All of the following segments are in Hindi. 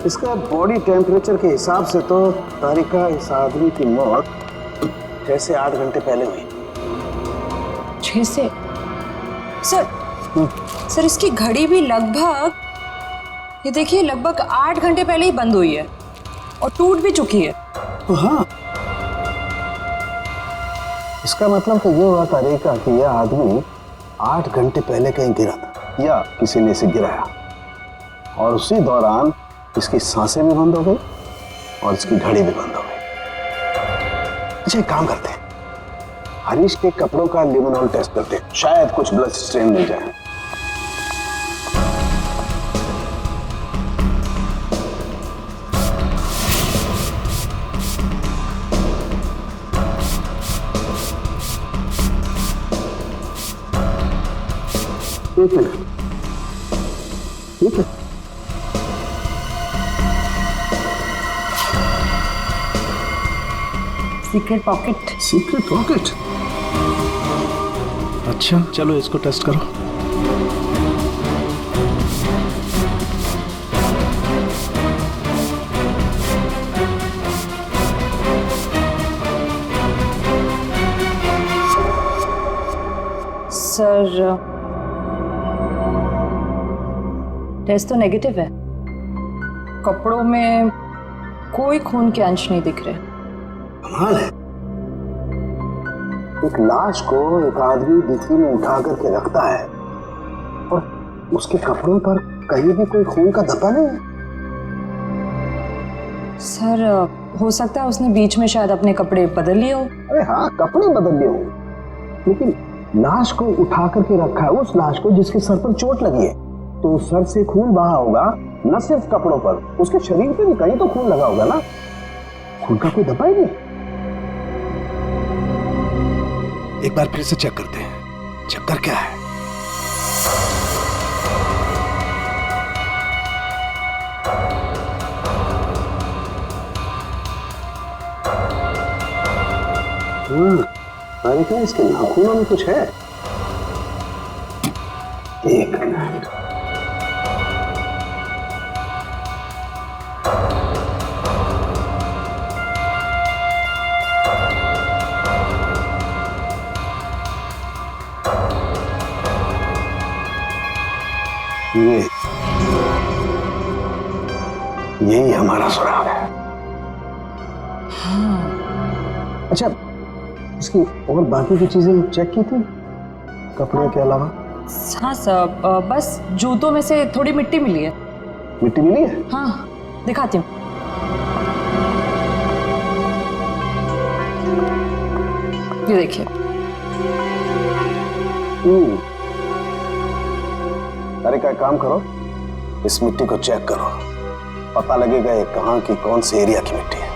इसका बॉडी टेम्परेचर के हिसाब से तो तारिका इस आदमी की मौत 6 से 8 घंटे पहले हुई। 6 से? सर इसकी घड़ी भी लगभग, ये देखिए, लगभग 8 घंटे पहले ही बंद हुई है और टूट भी चुकी है। हाँ, इसका मतलब तो ये हुआ तारिका कि यह आदमी 8 घंटे पहले कहीं गिरा था या किसी ने इसे गिराया और उसी दौरान इसकी सांसें भी बंद हो गई और इसकी घड़ी भी बंद हो गई। अच्छा, एक काम करते हैं, हरीश के कपड़ों का लिमोनॉल टेस्ट करते हैं, शायद कुछ ब्लड स्ट्रेन मिल जाए। एक मिनट, ठीक है। Secret pocket. Secret pocket? अच्छा, चलो इसको टेस्ट करो। सर, टेस्ट तो नेगेटिव है। कपड़ों में कोई खून के अंश नहीं दिख रहे। कमाल है, एक लाश को एक आदमी डिक्की में उठा करके रखता है और उसके कपड़ों पर कहीं भी कोई खून का धब्बा नहीं है। सर, हो सकता है उसने बीच में शायद अपने कपड़े बदल लिए हो। अरे हाँ, कपड़े बदल लिए हो, लेकिन लाश को उठा करके रखा है, उस लाश को जिसके सर पर चोट लगी है, तो सर से खून बहा होगा, न सिर्फ कपड़ों पर, उसके शरीर पे भी कहीं तो खून लगा होगा ना। खून का कोई धब्बा ही नहीं। एक बार फिर से चेक करते हैं, चक्कर क्या है। अरे क्या इसके नाखूनों में कुछ है? एक मिनट, यही हमारा सुराग है। हाँ। अच्छा, इसकी और बाकी की चीजें चेक की थी कपड़े के अलावा? हाँ सर, बस जूतों में से थोड़ी मिट्टी मिली है। मिट्टी मिली है? हाँ, दिखाती हूँ। ये देखिए। अरे क्या काम करो, इस मिट्टी को चेक करो, पता लगेगा ये कहाँ की कौन से एरिया की मिट्टी है।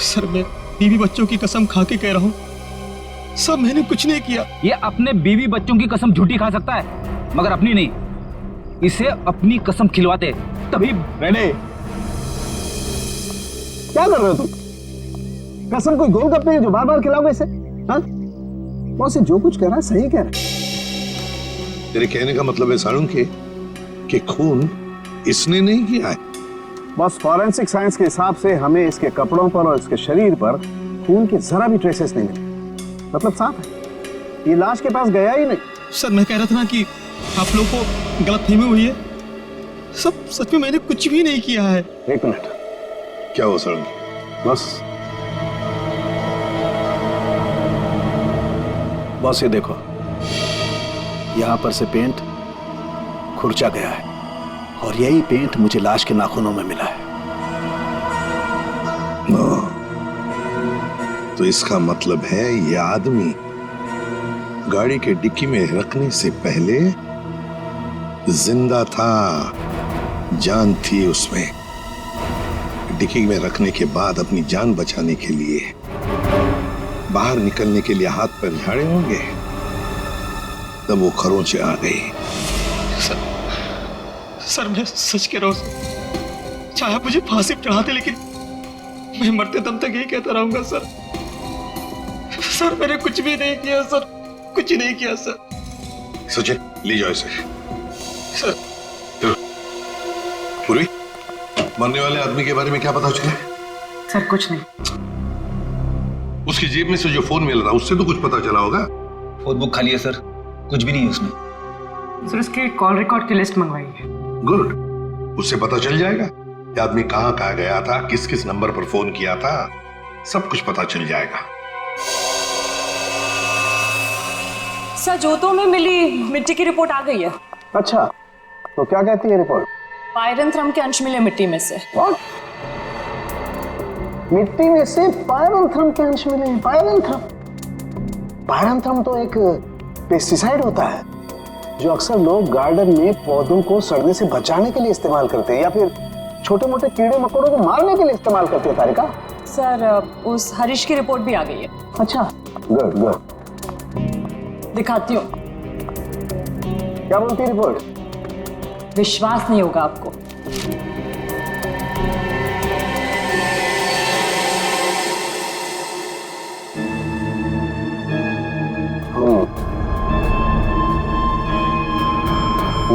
सर, मैं बीवी बच्चों की कसम खा के कह रहा हूँ, सर मैंने कुछ नहीं किया। ये अपने बीवी बच्चों की कसम झूठी खा सकता है, मगर अपनी नहीं। इसे अपनी कसम खिलवाते तभी। मैंने क्या कर रहे हो तुम? कसम कोई गोलगप्पे है जो बार बार खिलाओगे इसे? हाँ, बॉस जो कुछ कह रहा है सही कह रहा है। तेरे कहने का मतलब है साळुंखे कि खून इसने नहीं किया है? बस फॉरेंसिक साइंस के हिसाब से हमें इसके कपड़ों पर और इसके शरीर पर खून के जरा भी ट्रेसेस नहीं मिले। मतलब साफ है, ये लाश के पास गया ही नहीं। सर, मैं कह रहा था ना कि आप लोगों को गलतफहमी हुई है। सब सच में मैंने कुछ भी नहीं किया है। एक मिनट, क्या हुआ साळुंखे? बस ये देखो, यहां पर से पेंट खुरचा गया है और यही पेंट मुझे लाश के नाखूनों में मिला है। तो इसका मतलब है ये आदमी गाड़ी के डिक्की में रखने से पहले जिंदा था, जान थी उसमें। डिक्की में रखने के बाद अपनी जान बचाने के लिए बाहर निकलने के लिए हाथ पैर झाड़े होंगे, तब वो खरोंचे आ गई। सर मैं सच कह रहा हूँ, चाहे मुझे फांसी पर चढ़ा दे, लेकिन मैं मरते दम तक यही कहता रहूंगा सर। सर मैंने कुछ भी नहीं किया सर, कुछ नहीं किया सर। सचिन, ले जाओ इसे। सर। पूरी, मरने वाले आदमी के बारे में क्या पता चला? सर कुछ नहीं। उसकी जेब में से जो फोन मिल रहा उससे तो कुछ पता चला होगा। फोन बुक खाली है सर, कुछ भी नहीं है उसमें। सर उसके कॉल रिकॉर्ड की लिस्ट मंगवाई है। गुड, उससे पता चल जाएगा कि आदमी कहां कहां गया था, किस किस नंबर पर फोन किया था, सब कुछ पता चल जाएगा। सर जोतों में मिली मिट्टी की रिपोर्ट आ गई है। अच्छा, तो क्या कहती है रिपोर्ट? पायरंथ्रम के अंश मिले मिट्टी में से। What? मिट्टी में से पायरंथ्रम के अंश मिले हैं। पायरंथ्रम तो एक पेस्टिसाइड होता है जो अक्सर लोग गार्डन में पौधों को सड़ने से बचाने के लिए इस्तेमाल करते हैं या फिर छोटे मोटे कीड़े मकोड़ों को मारने के लिए इस्तेमाल करते हैं। तारिका, सर उस हरीश की रिपोर्ट भी आ गई है। अच्छा, गुड गुड। दिखाती हूँ। क्या बोलती है रिपोर्ट? विश्वास नहीं होगा आपको।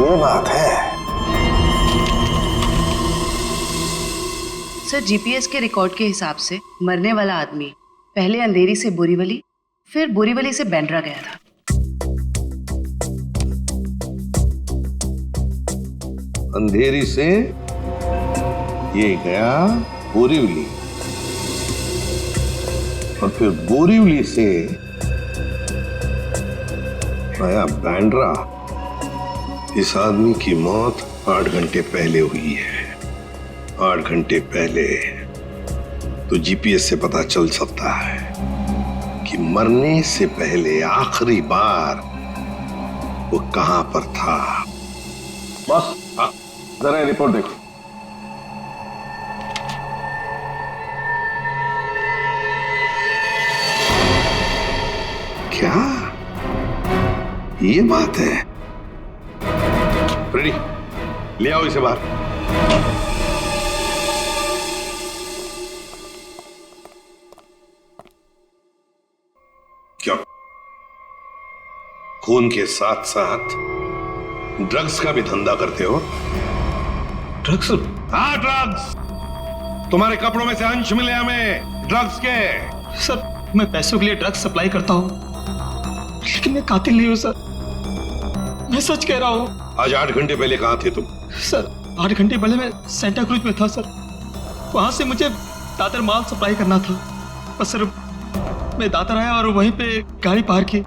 ये बात है। सर जीपीएस के रिकॉर्ड के हिसाब से मरने वाला आदमी पहले अंधेरी से बोरीवली, फिर बोरीवली से बैंड्रा गया था। अंधेरी से ये गया बोरीवली और फिर बोरीवली से आया बैंड्रा। इस आदमी की मौत 8 घंटे पहले हुई है। 8 घंटे पहले तो जीपीएस से पता चल सकता है कि मरने से पहले आखिरी बार वो कहां पर था। बॉस, जरा रिपोर्ट देखो। क्या ये बात है? रेडी, ले आओ इसे बाहर। क्या खून के साथ साथ ड्रग्स का भी धंधा करते हो? ड्रग्स? हाँ, ड्रग्स। तुम्हारे कपड़ों में से अंश मिले हमें ड्रग्स के। सर मैं पैसों के लिए ड्रग्स सप्लाई करता हूँ, लेकिन मैं कातिल नहीं हूँ सर, मैं सच कह रहा हूँ। आज 8 घंटे पहले कहाँ थे तुम? सर 8 घंटे पहले मैं सेंटा क्रूज में था सर, वहां से मुझे दादर माल सप्लाई करना था, बस सर मैं दादर आया और वहीं पे गाड़ी पार की।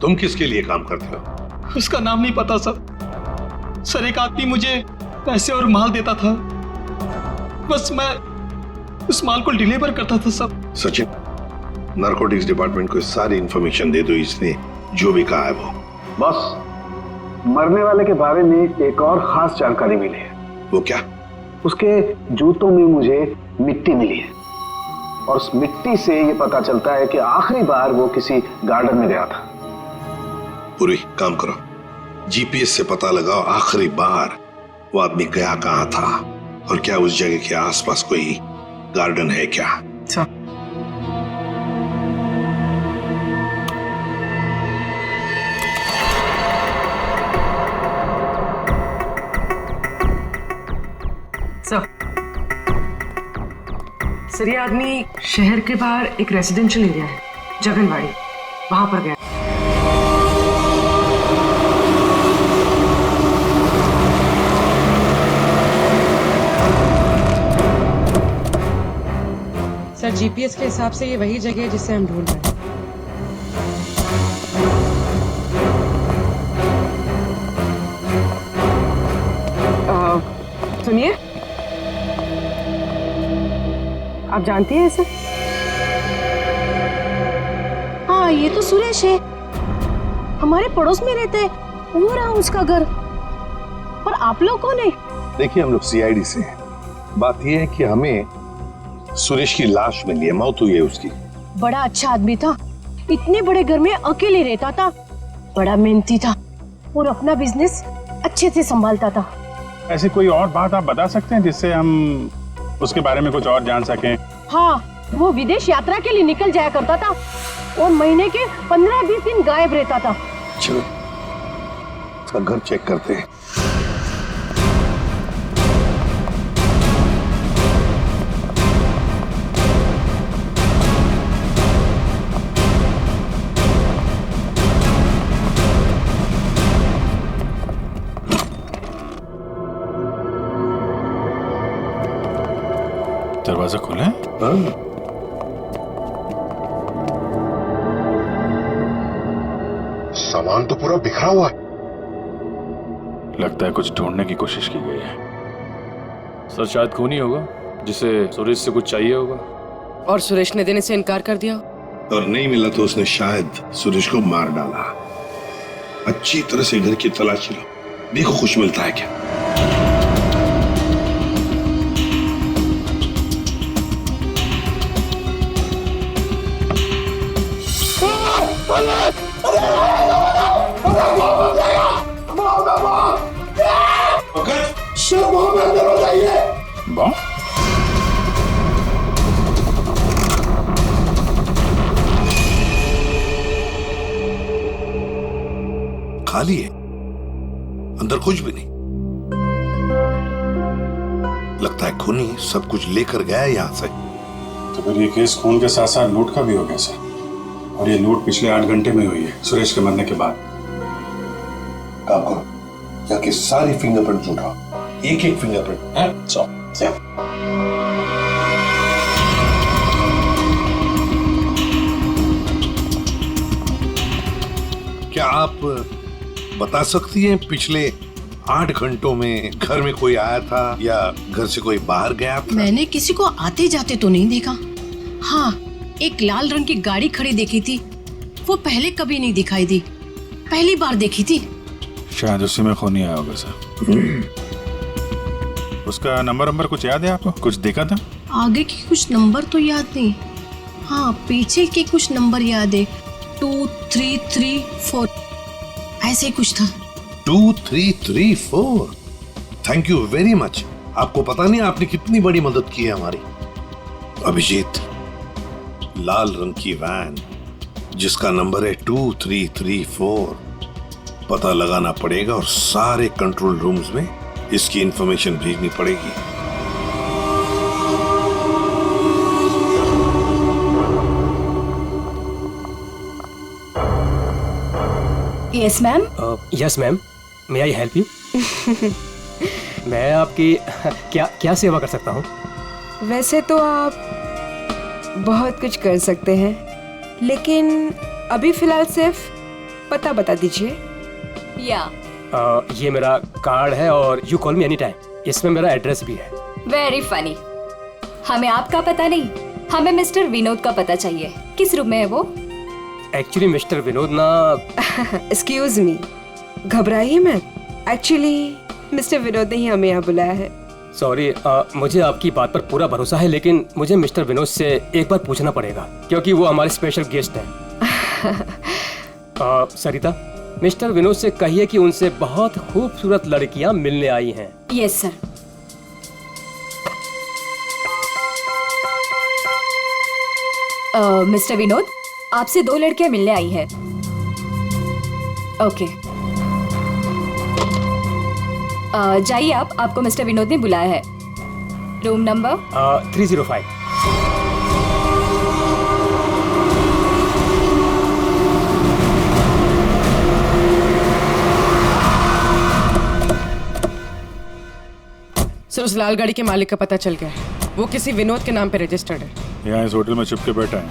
तुम किसके लिए काम करते हो? उसका नाम नहीं पता सर। सर एक आदमी मुझे पैसे और माल देता था, बस मैं उस माल को डिलीवर करता था सर। सचिन, नारकोटिक्स डिपार्टमेंट को सारी इंफॉर्मेशन दे दो, इसने जो भी कहा है वो। बॉस, मरने वाले के बारे में एक और खास जानकारी मिली है। वो क्या? उसके जूतों में मुझे मिट्टी मिली है और उस मिट्टी से ये पता चलता है कि आखिरी बार वो किसी गार्डन में गया था। पूरी काम करो, जीपीएस से पता लगाओ आखिरी बार वो आदमी गया कहां था और क्या उस जगह के आसपास कोई गार्डन है क्या? सर ये आदमी शहर के बाहर एक रेजिडेंशियल एरिया है जगनवाड़ी, वहां पर गया। सर जीपीएस के हिसाब से ये वही जगह है जिसे हम ढूंढ रहे हैं। सुनिए, आप जानती हैं इसे? हाँ, ये तो सुरेश है, हमारे पड़ोस में रहता है, वो रहा उसका घर। पर आप लोग कौन है? देखिए, हम लोग सीआईडी से हैं। बात यह है कि हमें सुरेश की लाश मिली है, मौत हुई है उसकी। बड़ा अच्छा आदमी था, इतने बड़े घर में अकेले रहता था, बड़ा मेहनती था और अपना बिजनेस अच्छे से संभालता था। ऐसी कोई और बात आप बता सकते हैं जिससे हम उसके बारे में कुछ और जान सकें? हाँ, वो विदेश यात्रा के लिए निकल जाया करता था और महीने के 15-20 दिन गायब रहता था। चलो उसका घर चेक करते हैं। दरवाजा खोले? हाँ? सामान तो पूरा बिखरा हुआ है। लगता है कुछ ढूंढने की कोशिश की गई है। सर शायद खून ही होगा जिसे सुरेश से कुछ चाहिए होगा। और सुरेश ने देने से इनकार कर दिया। और नहीं मिला तो उसने शायद सुरेश को मार डाला। अच्छी तरह से घर की तलाशी लो, देखो कुछ मिलता है क्या। बॉम्ब? खाली है, अंदर कुछ भी नहीं। लगता है खूनी सब कुछ लेकर गया है यहां से। तो फिर ये केस खून के साथ साथ लूट का भी हो गया सर। और ये लूट पिछले 8 घंटे में हुई है, सुरेश के मरने के बाद। काम करो, यहाँ की सारी फिंगरप्रिंट उठाओ, एक एक फिंगरप्रिंट है। क्या आप बता सकती हैं पिछले 8 घंटों में घर में कोई आया था या घर से कोई बाहर गया था? मैंने किसी को आते जाते तो नहीं देखा। हाँ, एक लाल रंग की गाड़ी खड़ी देखी थी, वो पहले कभी नहीं दिखाई दी, पहली बार देखी थी। शायद उसी में खूनी आया होगा सर। उसका नंबर कुछ याद है आपको? कुछ देखा था? आगे के कुछ नंबर तो याद नहीं, हाँ पीछे के कुछ नंबर याद है, 2 3 3 4 ऐसे कुछ था। 2 3 3 4। Thank you very much. आपको पता नहीं आपने कितनी बड़ी मदद की है हमारी। अभिजीत, लाल रंग की वैन जिसका नंबर है 2 3 3 4, पता लगाना पड़ेगा और सारे कंट्रोल रूम्स में इसकी इंफॉर्मेशन भेजनी पड़ेगी। Yes ma'am. Yes ma'am, may I help you? मैं आपकी क्या सेवा कर सकता हूँ? वैसे तो आप बहुत कुछ कर सकते हैं, लेकिन अभी फिलहाल सिर्फ पता बता दीजिए। ये मेरा कार्ड है और you call me any time. इसमें मेरा एड्रेस भी है। Very funny. हमें आपका पता नहीं, हमें मिस्टर विनोद का पता चाहिए। किस रूम में है वो? एक्चुअली मिस्टर विनोद ना एक्सक्यूज मी, घबराइए मत। एक्चुअली मिस्टर विनोद ने ही हमें यहाँ बुलाया है। सॉरी, मुझे आपकी बात पर पूरा भरोसा है, लेकिन मुझे मिस्टर विनोद से एक बार पूछना पड़ेगा क्योंकि वो हमारे स्पेशल गेस्ट हैं। सरिता, मिस्टर विनोद से कहिए कि उनसे बहुत खूबसूरत लड़कियां मिलने आई हैं। Yes sir. मिस्टर विनोद, आपसे 2 लड़कियां मिलने आई हैं। ओके, जाइए आप, आपको मिस्टर विनोद ने बुलाया है। Room number 305। सर, उस लाल गाड़ी के मालिक का पता चल गया है। वो किसी विनोद के नाम पे रजिस्टर्ड है। यहाँ इस होटल में छुप के बैठा है।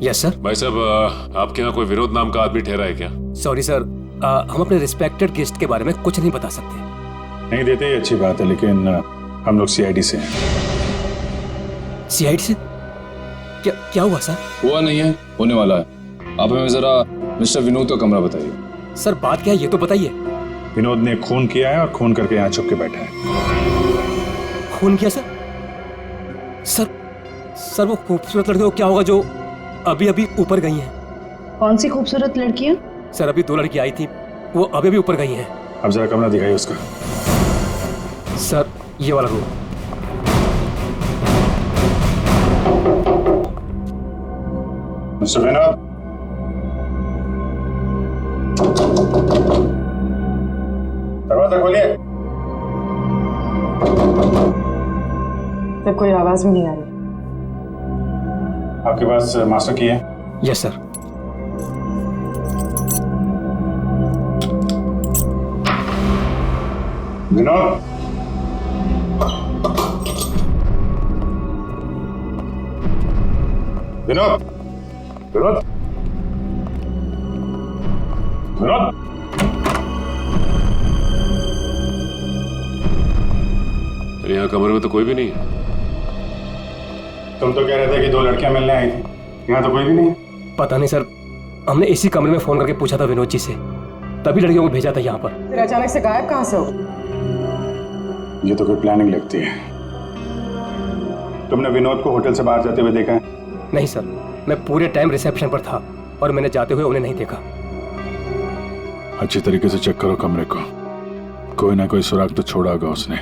Yes sir. भाई साहब, आपके यहाँ कोई विनोद नाम का आदमी ठहरा है क्या? सॉरी सर, हम अपने रिस्पेक्टेड गेस्ट के बारे में कुछ नहीं बता सकते। नहीं देते, ये अच्छी बात है, लेकिन हम लोग सीआईडी से हैं। सीआईडी से? क्या हुआ सर? हुआ नहीं है, होने वाला है। आप हमें जरा मिस्टर विनोद का कमरा बताइए। सर बात क्या है ये तो बताइए। विनोद ने खून किया है और खून करके यहाँ छुप के बैठा है। खून किया सर? सर वो खूबसूरत लड़की को क्या होगा जो अभी अभी ऊपर गई हैं? कौन सी खूबसूरत लड़कियां? सर अभी 2 लड़की आई थी, वो अभी अभी ऊपर गई हैं। अब जरा कमरा दिखाइए उसका। सर ये वाला रूम। मिस्टर विनोद, दरवाजा खोलिए। सर कोई आवाज भी नहीं आ रही। आपके पास मास्टर की है? Yes sir. विनोद, विनोद, विनोद, विनोद। यहाँ कमरे में तो कोई भी नहीं है। तुम तो कह रहे थे कि 2 लड़कियां मिलने आई थी, यहाँ तो कोई भी नहीं है। पता नहीं सर, हमने इसी कमरे में फोन करके पूछा था विनोद जी से, तभी लड़कियों को भेजा था यहाँ पर। फिर अचानक से गायब कहाँ से हो? ये तो कोई प्लानिंग लगती है। तुमने विनोद को होटल से बाहर जाते हुए देखा है? नहीं सर, मैं पूरे टाइम रिसेप्शन पर था और मैंने जाते हुए उन्हें नहीं देखा। अच्छी तरीके से चेक करो कमरे को, कोई ना कोई सुराग तो छोड़ा होगा उसने।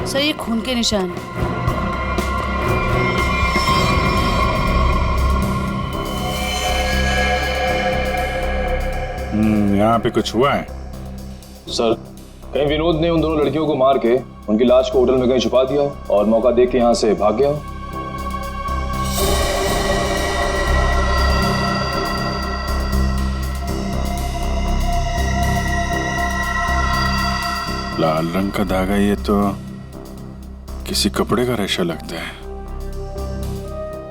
सर, ये खून के निशान। यहाँ पे कुछ हुआ है? सर, कहीं विनोद ने उन दोनों लड़कियों को मार के उनकी लाश को होटल में कहीं छुपा दिया और मौका देख के यहाँ से भाग गया। लाल रंग का धागा, ये तो किसी कपड़े का रेशा लगता है।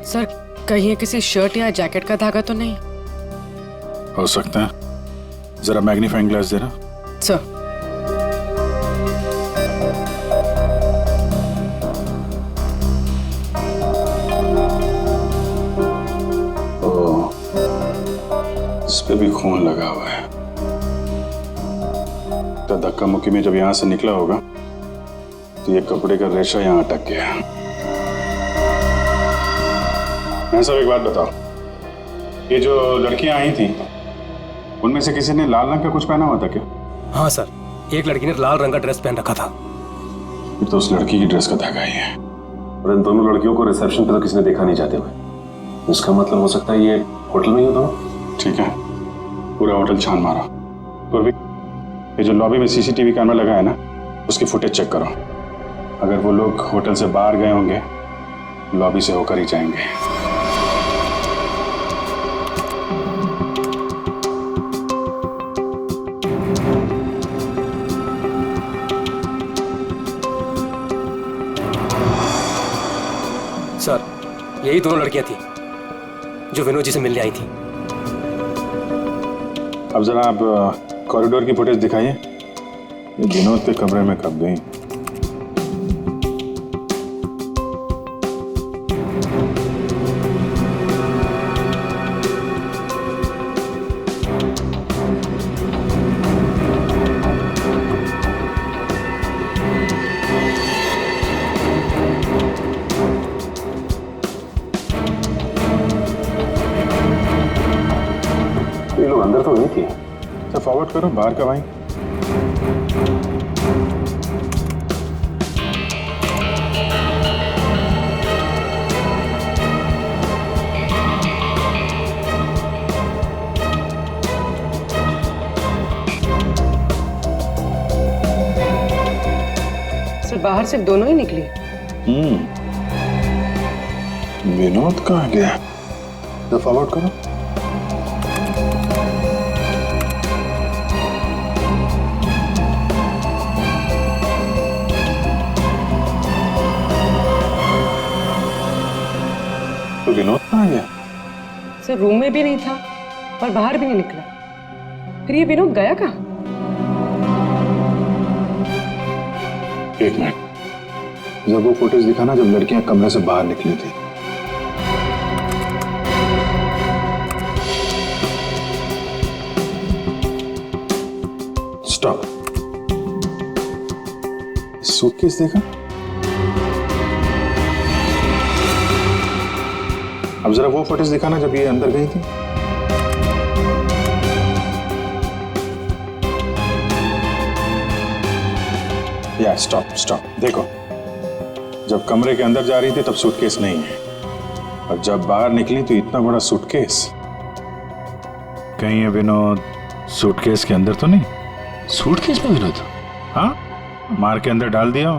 सर, कहीं ये किसी शर्ट या जैकेट का धागा तो नहीं? हो सकता है, जरा मैग्नीफाइंग ग्लास देना। सर, इस पे भी खून लगा हुआ है। तो धक्का मुक्की में जब यहां से निकला होगा तो ये कपड़े का रेशा यहां अटक गया। मैं सब एक बात बताओ, ये जो लड़कियां आई थी उनमें से किसी ने लाल रंग का कुछ पहना हुआ था क्या? हाँ सर, एक लड़की ने लाल रंग का ड्रेस पहन रखा था। फिर तो उस लड़की की ड्रेस का धागा ही है। और इन दोनों लड़कियों को रिसेप्शन पे तो किसी ने देखा नहीं जाते हुए। इसका मतलब हो सकता है ये होटल में ही होता हो। ठीक है, पूरा होटल छान मारा। पूर्वी, ये जो लॉबी में सीसीटीवी कैमरा लगा है ना, उसकी फुटेज चेक करो। अगर वो लोग होटल से बाहर गए होंगे, लॉबी से होकर ही जाएंगे। सर, यही दोनों लड़कियां थी जो विनोद जी से मिलने आई थी। अब जरा आप कॉरिडोर की फुटेज दिखाइए। ये विनोद के कमरे में कब गई? ये लोग अंदर तो नहीं थी। अच्छा, फॉरवर्ड करो बाहर का भाई। सर, बाहर सिर्फ दोनों ही निकली। विनोद कहाँ गया? तो फॉरवर्ड करो। तो विनोद कहाँ गया? सर, रूम में भी नहीं था और बाहर भी नहीं निकला। फिर ये विनोद गया कहाँ? एक मिनट, जब वो फुटेज दिखाना जब लड़कियां कमरे से बाहर निकली थी। स्टॉप। सूटकेस देखा? अब जरा वो फुटेज दिखाना जब ये अंदर गई थी। या स्टॉप स्टॉप, देखो जब कमरे के अंदर जा रही थी तब सूटकेस नहीं है, और जब बाहर निकली तो इतना बड़ा सूटकेस। कहीं ये विनोद सूटकेस के अंदर तो नहीं? सूटकेस में विनोद? हाँ, मार के अंदर डाल दिया हो।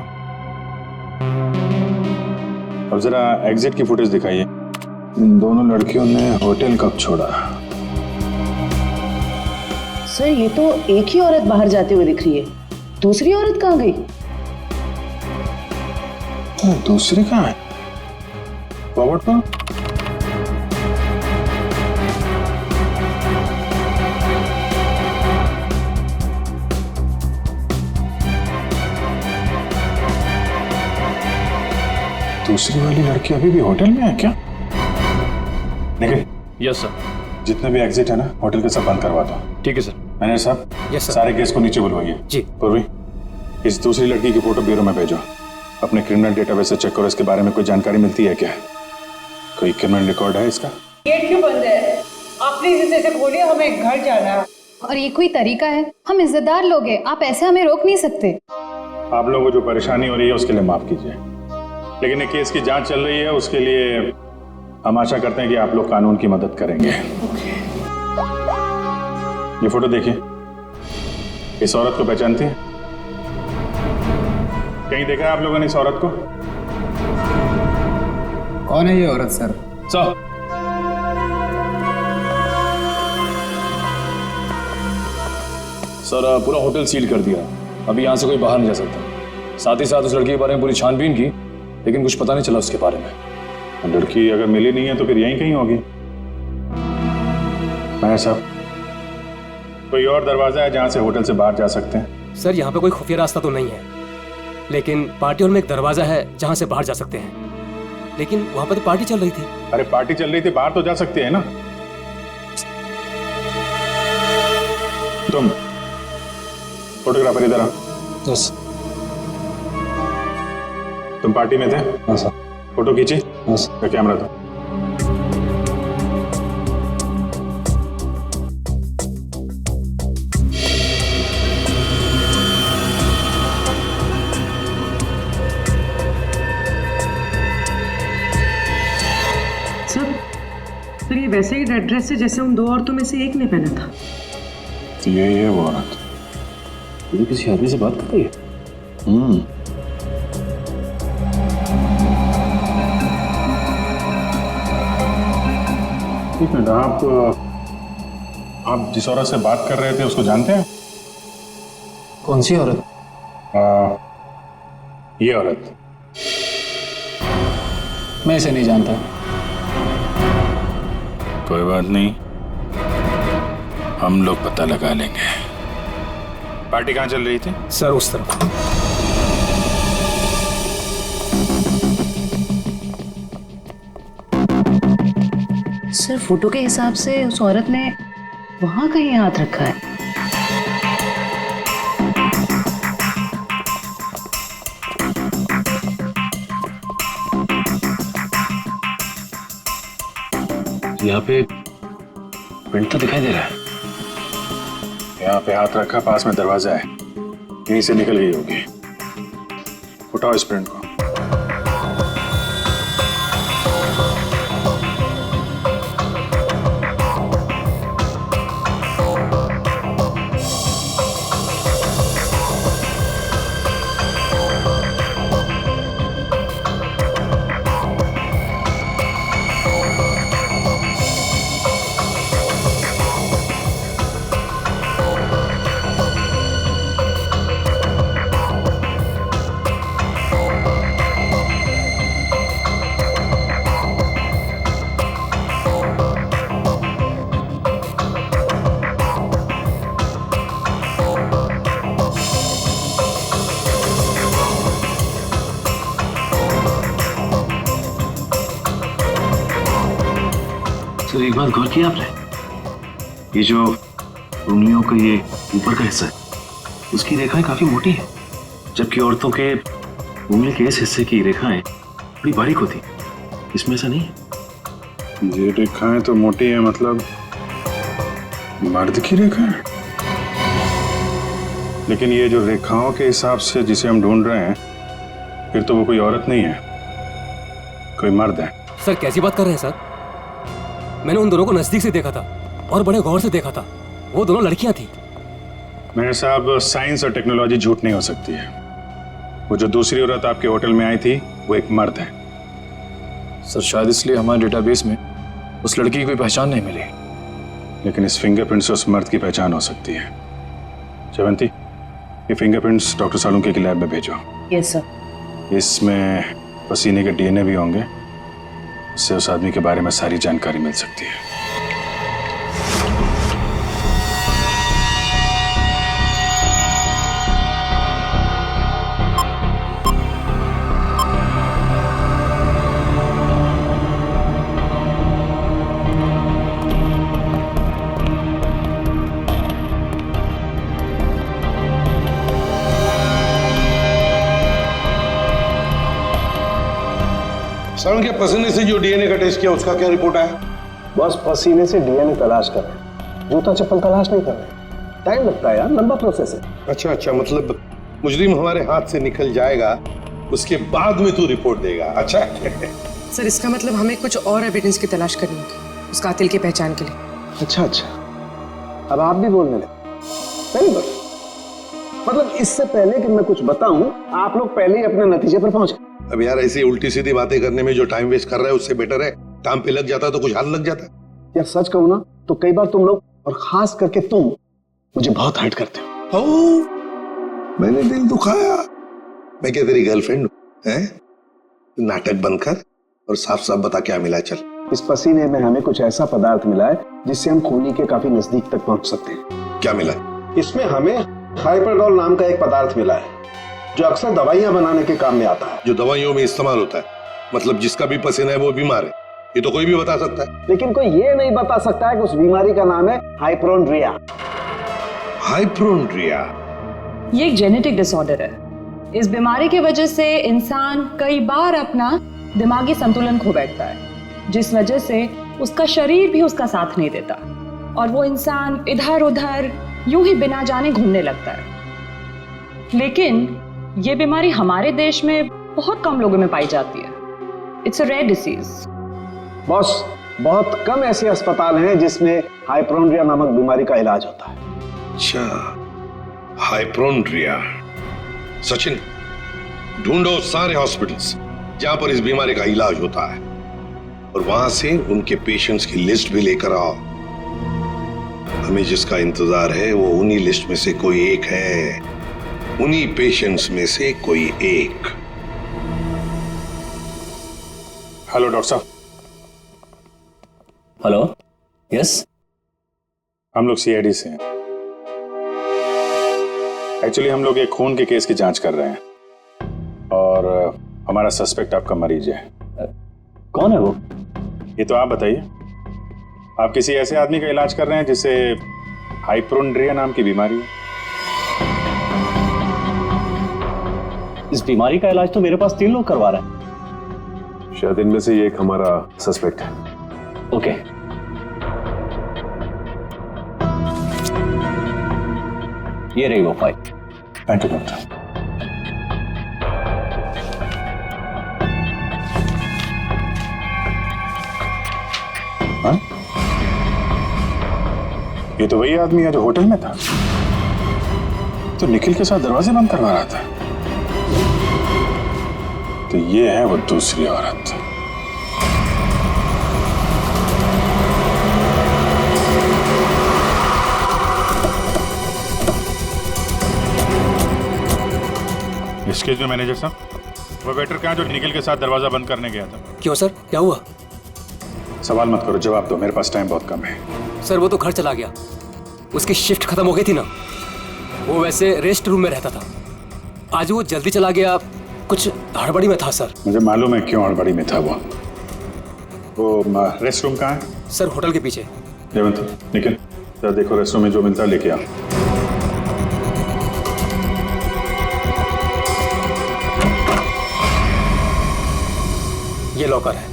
अब जरा एग्जिट की फुटेज दिखाइए। इन दोनों लड़कियों ने होटल कब छोड़ा? सर ये तो एक ही औरत बाहर जाते हुए दिख रही है, दूसरी औरत कहाँ गई? दूसरी कहाँ है? फॉरवर्ड पर। दूसरी वाली लड़की अभी भी होटल में है क्या? निखिल। Yes sir. जितने भी एग्जिट है ना होटल के सब बंद करवा दो। ठीक है सर। मैनेजर साहब, यस सर। सारे केस को नीचे बुलवाइए। जी। पूर्वी, इस दूसरी लड़की की फोटो ब्यूरो में भेजो। अपने क्रिमिनल डेटाबेस से चेक करो, इसके बारे में कोई जानकारी मिलती है क्या? कोई क्रिमिनल रिकॉर्ड है इसका? गेट क्यों बंद है? आप प्लीज इसे खोलिए, हमें घर जाना है। और ये कोई तरीका है? हम इज्जतदार लोग हैं, आप ऐसे हमें रोक नहीं सकते। आप लोगों को जो परेशानी हो रही है उसके लिए माफ कीजिए, लेकिन ये केस की जांच चल रही है, उसके लिए हम आशा करते हैं कि आप लोग कानून की मदद करेंगे। ये फोटो देखिए, इस औरत को पहचानती है? कहीं देखा है आप लोगों ने इस औरत को? कौन है ये औरत सर? सर, पूरा होटल सील कर दिया, अभी यहाँ से कोई बाहर नहीं जा सकता। साथ ही साथ उस लड़की के बारे में पूरी छानबीन की, लेकिन कुछ पता नहीं चला उसके बारे में। लड़की अगर मिली नहीं है तो फिर यहीं कहीं होगी। मैनेजर साहब, कोई और दरवाजा है जहां से होटल से बाहर जा सकते हैं? सर यहाँ पे कोई खुफिया रास्ता तो नहीं है, लेकिन पार्टी हॉल में एक दरवाजा है जहां से बाहर जा सकते हैं। लेकिन वहां पर तो पार्टी चल रही थी। अरे पार्टी चल रही थी, बाहर तो जा सकते हैं ना। तुम फोटोग्राफर इधर आओ। यस। तुम पार्टी में थे? हाँ सर। फोटो खींची? यस। कैमरा दो। सर ये वैसे ही रेड ड्रेस है जैसे उन दो औरतों में से एक ने पहना था। तो ये है वो औरत। ये किसी आदमी से बात कर रही है? एक मिनट, आप जिस औरत से बात कर रहे थे उसको जानते हैं? कौन सी औरत? ये औरत। मैं इसे नहीं जानता। कोई बात नहीं, हम लोग पता लगा लेंगे। पार्टी कहाँ चल रही थी? सर उस तरफ। सर फोटो के हिसाब से उस औरत ने वहां कहीं हाथ रखा है। यहाँ पे प्रिंट तो दिखाई दे रहा है। यहाँ पे हाथ रखा, पास में दरवाजा है, यहीं से निकल गई होगी। उठाओ इस प्रिंट को। सर एक बात गौर किया आपने? ये जो उंगलियों का ये ऊपर का हिस्सा है, उसकी रेखाएं काफी मोटी है, जबकि औरतों के उंगली के इस हिस्से की रेखाएं बड़ी बारीक होती। इसमें ऐसा नहीं है। ये रेखाएं तो मोटी है, मतलब मर्द की रेखा है। लेकिन ये जो रेखाओं के हिसाब से जिसे हम ढूंढ रहे हैं, फिर तो वो कोई औरत नहीं है, कोई मर्द है। सर कैसी बात कर रहे हैं सर? मैंने उन दोनों को नजदीक से देखा था। और बड़े गौर से देखा था, वो दोनों लड़कियां थी। मेरे साहब, साइंस और टेक्नोलॉजी झूठ नहीं हो सकती है। वो जो दूसरी औरत आपके होटल में आई थी वो एक मर्द है। सर शायद इसलिए हमारे डेटाबेस में उस लड़की की कोई पहचान नहीं मिली। लेकिन इस फिंगरप्रिंट से उस मर्द की पहचान हो सकती है। जयवंती, ये फिंगरप्रिंट्स डॉक्टर सालुंके की लैब में भेजो। Yes sir. इसमें पसीने के डीएनए भी होंगे, इससे उस आदमी के बारे में सारी जानकारी मिल सकती है। सालुंके के पसीने से जो डीएनए का टेस्ट किया उसका क्या रिपोर्ट आया? बस पसीने से डीएनए तलाश कर रहे हैं, जूता चप्पल तलाश नहीं कर रहे। टाइम लगता है यार, लंबा प्रोसेस है। अच्छा, मतलब मुजरिम हमारे हाथ से निकल जाएगा, उसके बाद में तू रिपोर्ट देगा। अच्छा सर, इसका मतलब हमें कुछ और एविडेंस की तलाश करनी होगी उस कातिल की पहचान के लिए। अच्छा, अब आप भी बोलने लगे। Very good. मतलब इससे पहले कि मैं कुछ बताऊं, आप लोग पहले ही अपने नतीजे पर पहुंच गए। अब यार ऐसी उल्टी सीधी बातें करने में जो टाइम वेस्ट कर रहा है उससे बेटर है काम पे लग जाता तो कुछ हाथ लग जाता। यार सच कहूं ना तो कई बार तुम लोग, और खास करके तुम, मुझे बहुत हर्ट करते हो। मैंने दिल दुखाया? मैं क्या तेरी गर्लफ्रेंड हूं? हैं? नाटक बंद कर और साफ साफ बता क्या मिला। चल। इस पसीने में हमें कुछ ऐसा पदार्थ मिला है जिससे हम खूनी के काफी नजदीक तक पहुंच सकते हैं। क्या मिला? इसमें हमें हाइपरडोल नाम का एक पदार्थ मिला है जो अक्सर दवाइयां बनाने के काम में आता है। जो दवाइयों में इस्तेमाल होता है, मतलब जिसका भी पसीना है वो बीमार है, ये तो कोई भी बता सकता है। लेकिन कोई ये नहीं बता सकता है कि उस बीमारी का नाम है हाइपोक्रोनिया। हाइपोक्रोनिया ये एक जेनेटिक डिसऑर्डर है। इस बीमारी की वजह से इंसान कई बार अपना दिमागी संतुलन खो बैठता है, जिस वजह से उसका शरीर भी उसका साथ नहीं देता और वो इंसान इधर उधर यूं ही बिना जाने घूमने लगता है। लेकिन ये बीमारी हमारे देश में बहुत कम लोगों में पाई जाती है। It's a rare disease. Boss, बहुत कम ऐसे अस्पताल हैं जिसमें हाइपोक्रोनिया नामक बीमारी का इलाज होता है। अच्छा, हाइपोक्रोनिया। सचिन, ढूंढो सारे हॉस्पिटल्स जहां पर इस बीमारी का इलाज होता है और वहां से उनके पेशेंट्स की लिस्ट भी लेकर आओ। हमें जिसका इंतजार है वो उन्हीं लिस्ट में से कोई एक है, उन्हीं पेशेंट्स में से कोई एक। हेलो डॉक्टर साहब। Hello, yes. हम लोग सीआईडी से हैं। एक्चुअली हम लोग एक खून के केस की जांच कर रहे हैं और हमारा सस्पेक्ट आपका मरीज है। कौन है वो? ये तो आप बताइए। आप किसी ऐसे आदमी का इलाज कर रहे हैं जिसे हाइपोक्रोनिया नाम की बीमारी है? इस बीमारी का इलाज तो मेरे पास 3 लोग करवा रहे हैं। शायद इनमें से एक हमारा सस्पेक्ट है। ओके। ये रही वो फाइल। Thank you doctor. हाँ? ये तो वही आदमी है जो होटल में था, तो निखिल के साथ दरवाजे बंद करवा रहा था। तो ये है वो दूसरी औरत। एक्सक्यूज मी मैनेजर साहब, वो वेटर कहाँ जो निखिल के साथ दरवाजा बंद करने गया था? क्यों सर, क्या हुआ? सवाल मत करो, जवाब दो, मेरे पास टाइम बहुत कम है। सर वो तो घर चला गया, उसकी शिफ्ट खत्म हो गई थी ना। वो वैसे रेस्ट रूम में रहता था, आज वो जल्दी चला गया, कुछ हड़बड़ी में था सर। मुझे मालूम है क्यों हड़बड़ी में था। वो रेस्ट रूम कहाँ है? सर होटल के पीछे। जयवंत, निखिल जरा देखो रेस्ट रूम में जो मिलता है लेके आओ। ये लॉकर है।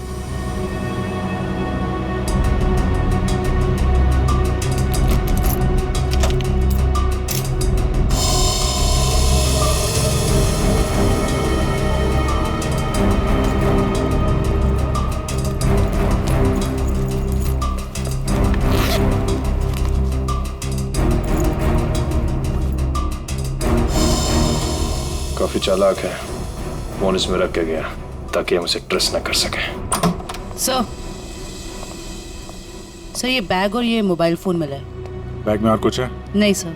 काफी चालाक है, फोन इसमें रख के गया ताकि हम उसे ट्रेस न कर सके। सर ये बैग और ये मोबाइल फोन मिला है। बैग में और कुछ है? नहीं सर।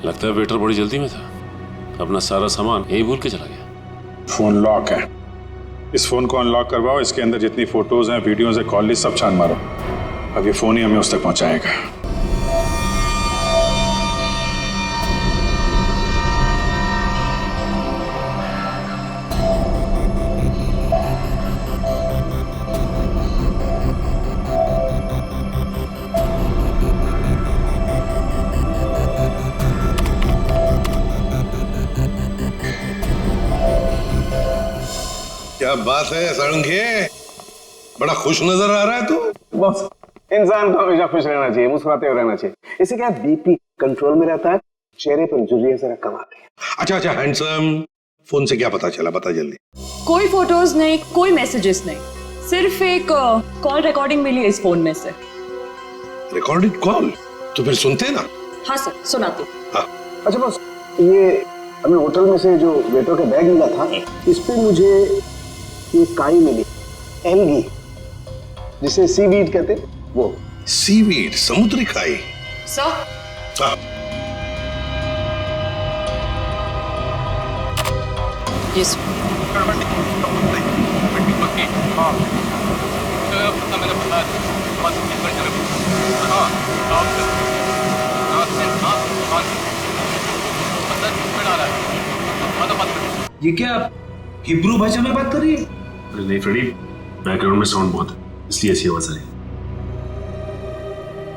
लगता है वेटर बड़ी जल्दी में था, अपना सारा सामान यही भूल के चला गया। फोन लॉक है, इस फोन को अनलॉक करवाओ, इसके अंदर जितनी फोटोज हैं, वीडियोज हैं, कॉल लिस्ट सब छान मारो। अब ये फोन ही हमें उस तक पहुंचाएगा। क्या बात है सारंगे, बड़ा खुश नजर आ रहा है तू। बस इंसान को हमेशा खुश रहना चाहिए, मुस्कुराते हुए रहना चाहिए, इससे क्या बीपी कंट्रोल में रहता है, चेहरे पर झुर्रियां जरा कम आती है। अच्छा हैंडसम, फोन से क्या पता चला, बता जल्दी। कोई फोटोज नहीं, कोई मैसेजेस नहीं, सिर्फ एक कॉल रिकॉर्डिंग मिली है इस फोन में से। Recorded call? तो फिर सुनते ना। हाँ सर, सुनाती। हाँ। अच्छा बस, ये हमें होटल में से जो वेटर का बैग मिला था, इस पे मुझे ये काई मिली, एल्गी, जिसे सीवीड कहते हैं, वो। सीवीड, समुद्री काई। Sir yes. ये क्या हिब्रू भाषा में बात कर रही है? अरे नहीं फ्रेडी, बैकग्राउंड में साउंड बहुत है, इसलिए ऐसी आवाज आ रही है।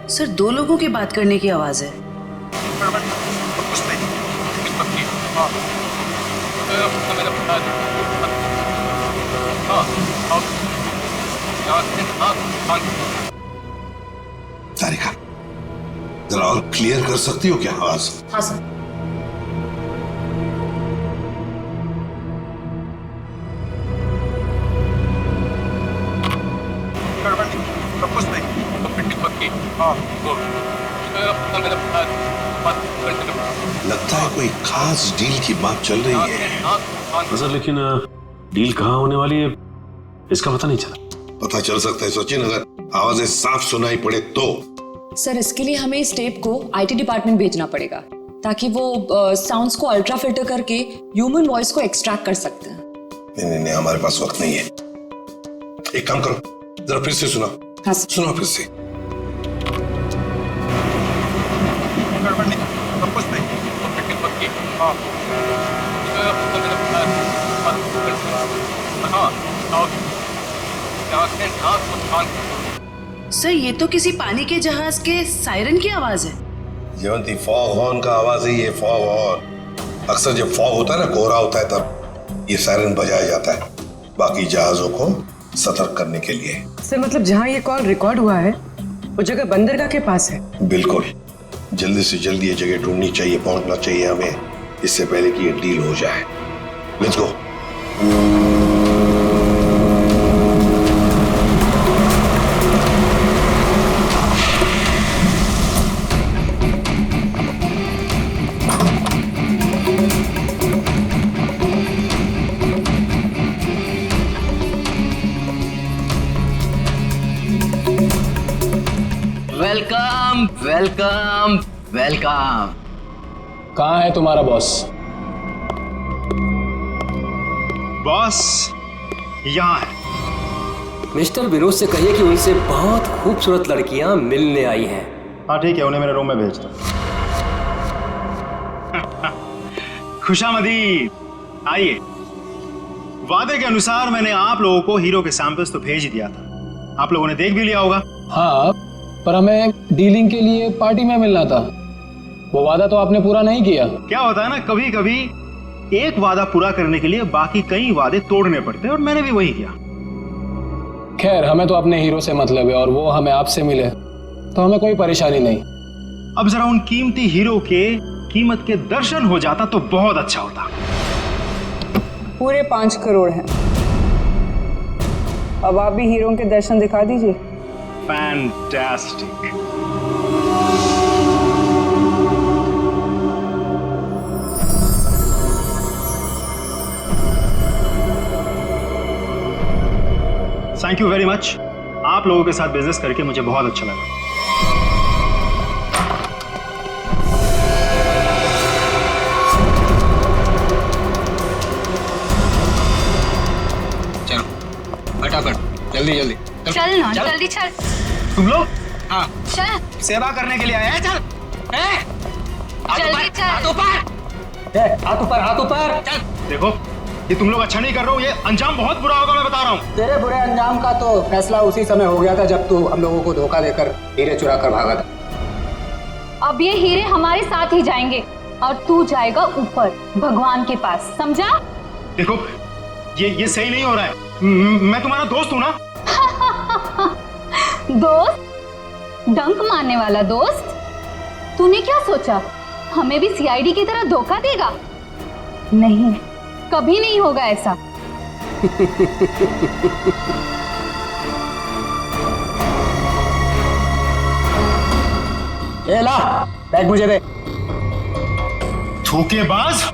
सर दो लोगों की बात करने की आवाज है। तारिका, जरा और क्लियर कर सकती हो क्या आवाज? हाँ सर। लगता है कोई खास डील की बात चल रही है। सर लेकिन डील कहाँ होने वाली है इसका पता नहीं चला। पता चल सकता है सचिन, अगर आवाजें साफ सुनाई पड़े तो। सर इसके लिए हमें इस टेप को आईटी डिपार्टमेंट भेजना पड़ेगा, ताकि वो साउंड्स को अल्ट्रा फिल्टर करके ह्यूमन वॉइस को एक्सट्रैक्ट कर सकते हैं। नहीं, हमारे पास वक्त नहीं है। एक काम करो, जरा फिर से सुनाओ। हाँ सुनाओ फिर से। सर ये तो किसी पानी के जहाज के सायरन की आवाज है। जयवंती, फॉग हॉर्न का आवाज है ये, फॉग हॉर्न। अक्सर जब फॉग होता है ना, कोहरा होता है, तब ये सायरन बजाया जाता है बाकी जहाजों को सतर्क करने के लिए। सर मतलब जहाँ ये कॉल रिकॉर्ड हुआ है वो जगह बंदरगाह के पास है? बिल्कुल, जल्दी से जल्दी ये जगह ढूंढनी चाहिए, पहुंचना चाहिए हमें, इससे पहले कि ये डील हो जाए। Let's go. Welcome welcome welcome. कहाँ है तुम्हारा बॉस? बॉस यहाँ है। मिस्टर विनोद से कहिए कि उनसे बहुत खूबसूरत लड़कियां मिलने आई हैं। हाँ ठीक है, उन्हें मेरे रूम में भेज दो। खुशामदीद, आइए। वादे के अनुसार मैंने आप लोगों को हीरो के सैंपल्स तो भेज ही दिया था, आप लोगों ने देख भी लिया होगा। हाँ, पर हमें डीलिंग के लिए पार्टी में मिलना था, वो वादा तो आपने पूरा नहीं किया। क्या होता है ना, कभी कभी एक वादा पूरा करने के लिए बाकी कई वादे तोड़ने पड़ते हैं, और मैंने भी वही किया। खैर, हमें तो अपने हीरो से मतलब है और वो हमें आपसे मिले तो हमें कोई परेशानी नहीं। अब जरा उन कीमती हीरो के कीमत के दर्शन हो जाता तो बहुत अच्छा होता। पूरे 5 करोड़ हैं। अब आप भी हीरो के दर्शन दिखा दीजिए। Fantastic. Thank you very much. आप लोगों के साथ बिजनेस करके मुझे बहुत अच्छा लगा। चलो फटाफट, जल्दी जल्दी चल ना, जल्दी चल। तुम लोग? हाँ चल, सेवा करने के लिए आए हैं। चल जल्दी चल। हाथ ऊपर, हाथ ऊपर। चल। देखो, ये तुम लोग अच्छा नहीं कर रहे हो, ये अंजाम बहुत बुरा होगा, मैं बता रहा हूँ। तेरे बुरे अंजाम का तो फैसला उसी समय हो गया था जब तू हम लोगों को धोखा देकर हीरे चुरा कर भागा था। अब ये हीरे हमारे साथ ही जाएंगे और तू जाएगा ऊपर भगवान के पास, समझा? देखो, ये सही नहीं हो रहा है। मैं तुम्हारा दोस्त हूँ ना। दोस्त? डंक मारने वाला दोस्त? तूने क्या सोचा हमें भी सीआईडी की तरह धोखा देगा? नहीं, कभी नहीं होगा ऐसा। ए ला, बैग मुझे दे। धोखेबाज!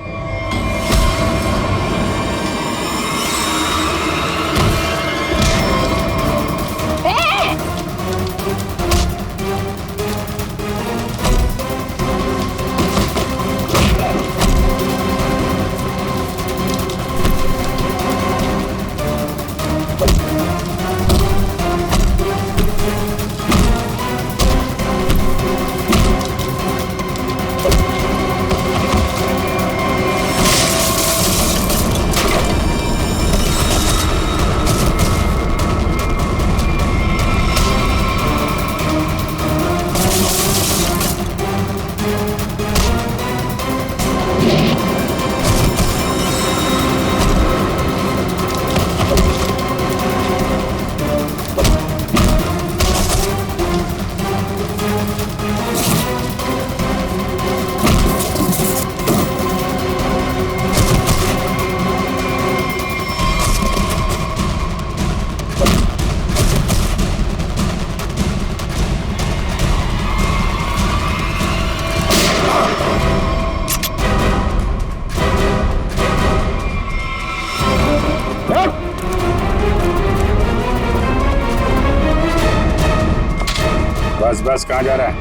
बस कहाँ जा रहा है?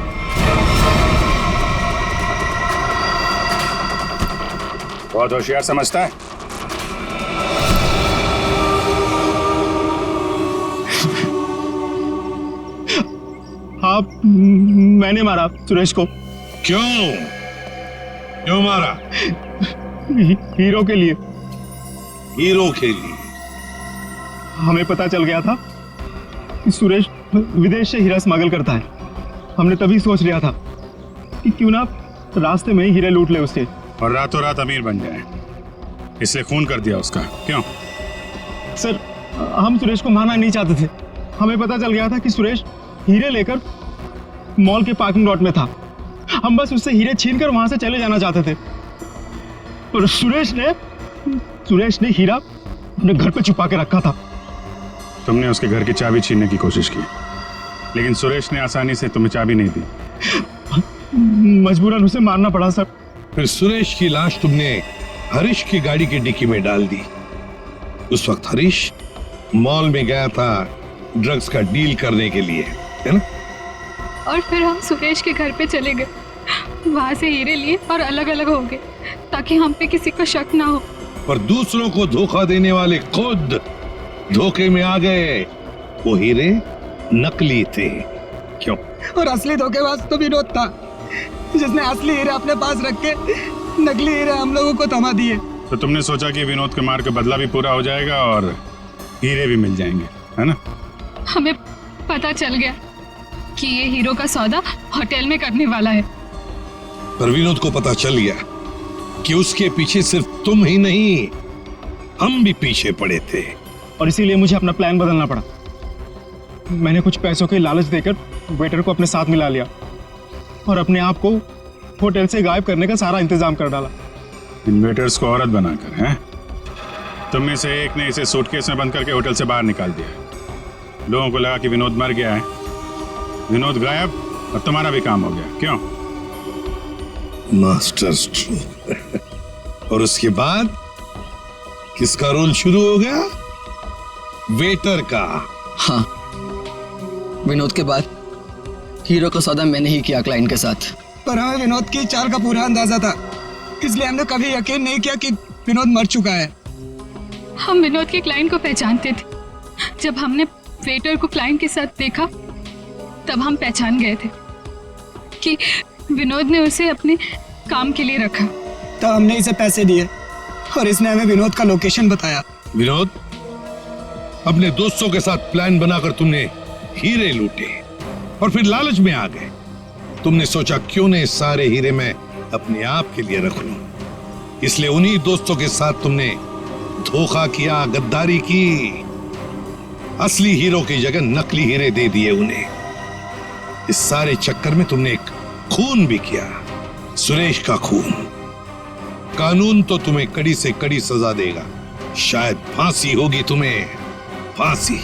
बहुत होशियार समझता है। हाँ, मैंने मारा सुरेश को। क्यों मारा? हीरो के लिए। हीरो के लिए? हमें पता चल गया था कि सुरेश विदेश से हीरा स्मगल करता है। हमने तभी सोच लिया था कि क्यों ना रास्ते में ही हीरे लूट ले उसके और रातों रात अमीर बन जाए, इसलिए खून कर दिया उसका। क्यों? सर, हम सुरेश को मारना नहीं चाहते थे। हमें पता चल गया था कि सुरेश हीरे लेकर मॉल के पार्किंग लॉट में था। हम बस उससे हीरे छीनकर वहां से चले जाना चाहते थे, और सुरेश ने हीरा अपने घर पे छुपा के रखा था। तुमने उसके घर की चाबी छीनने की कोशिश की, लेकिन सुरेश ने आसानी से तुम्हें चाबी नहीं दी। मजबूरन उसे मारना पड़ा सर। फिर सुरेश की लाश तुमने हरीश की गाड़ी की डिक्की में डाल दी। उस वक्त हरीश मॉल में गया था ड्रग्स का डील करने के लिए, है ना? और फिर हम सुरेश के घर पे चले गए, वहां से हीरे लिए और अलग अलग हो गए ताकि हम पे किसी को शक ना हो। पर दूसरों को धोखा देने वाले खुद धोखे में आ गए। वो हीरे नकली थे। क्यों? और असली धोखेबाज तो विनोद था, जिसने असली हीरे अपने पास रख के नकली हीरे हम लोगों को थमा दिए। तो तुमने सोचा कि विनोद के मार का बदला भी पूरा हो जाएगा और हीरे भी मिल जाएंगे, है ना? हमें पता चल गया कि ये हीरो का सौदा होटल में करने वाला है। पर विनोद को पता चल गया कि उसके पीछे सिर्फ तुम ही नहीं, हम भी पीछे पड़े थे। और इसीलिए मुझे अपना प्लान बदलना पड़ा। मैंने कुछ पैसों के लालच देकर वेटर को अपने साथ मिला लिया और अपने आप को होटल से गायब करने का सारा इंतजाम कर डाला। इन वेटर्स को औरत बनाकर, हैं? तुम में से एक ने इसे सूटकेस में बंद करके होटल से बाहर निकाल दिया। लोगों को लगा कि विनोद मर गया है, विनोद गायब और तुम्हारा भी काम हो गया। क्यों? Master stroke. और उसके बाद किसका रोल शुरू हो गया? वेटर का। हाँ, विनोद के बाद हीरो का सौदा मैंने ही किया क्लाइंट के साथ। पर हमें विनोद की चाल का पूरा अंदाजा था, इसलिए हमने कभी यकीन नहीं किया कि विनोद मर चुका है। हम विनोद के क्लाइंट को पहचानते थे। जब हमने वेटर को क्लाइंट के साथ देखा तब हम पहचान गए थे कि विनोद ने उसे अपने काम के लिए रखा। तब हमने इसे पैसे दिए और इसने हमें विनोद का लोकेशन बताया। विनोद, अपने दोस्तों के साथ प्लान बनाकर तुमने हीरे लूटे और फिर लालच में आ गए। तुमने सोचा क्यों न सारे हीरे मैं अपने आप के लिए रख लूं, इसलिए उन्हीं दोस्तों के साथ तुमने धोखा किया, गद्दारी की। असली हीरो की जगह नकली हीरे दे दिए उन्हें। इस सारे चक्कर में तुमने एक खून भी किया, सुरेश का खून। कानून तो तुम्हें कड़ी से कड़ी सजा देगा, शायद फांसी होगी तुम्हें, फांसी।